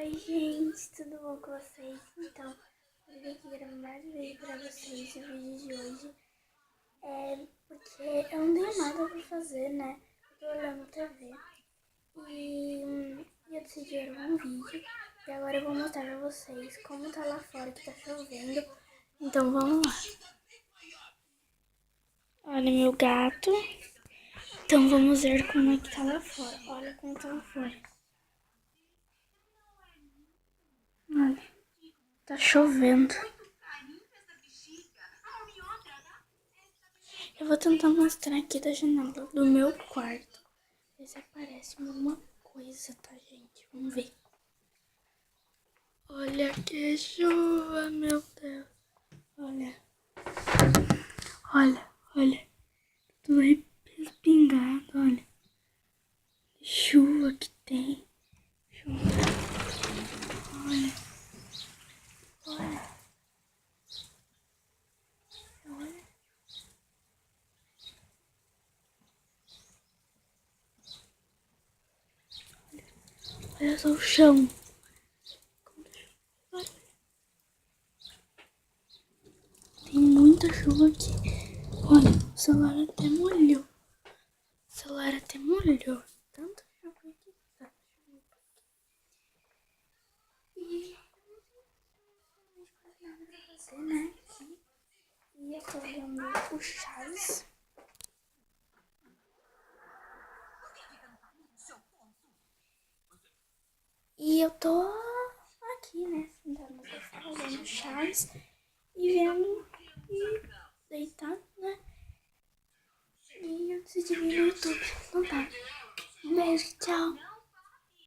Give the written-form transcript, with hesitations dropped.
Oi, gente, tudo bom com vocês? Então, eu vim aqui gravar mais um vídeo pra vocês. O vídeo de hoje é porque eu não tenho nada pra fazer, né? Eu tô olhando TV e eu decidi gravar um vídeo. E agora eu vou mostrar pra vocês como tá lá fora, que tá chovendo. Então, vamos lá. Olha meu gato. Então, vamos ver como é que tá lá fora. Olha como tá lá fora. Olha, tá chovendo. Eu vou tentar mostrar aqui da janela do meu quarto. Ver se aparece alguma coisa, tá, gente? Vamos ver. Olha que chuva, meu Deus. Olha. Olha. Tudo respingado, olha. Chuva que tem. Chuva. Olha. Olha só o chão. Tem muita chuva aqui. Olha, o celular até molhou. Tanta chuva aqui. Tá chovendo. E não tem quase nada pra fazer, né? Aqui. E eu tô olhando o Chaves. E eu tô aqui, né? Sentada no sofá, olhando o Chaves. E vendo e deitado, né? E eu decidi vir no YouTube. Então tá. Um beijo, tchau.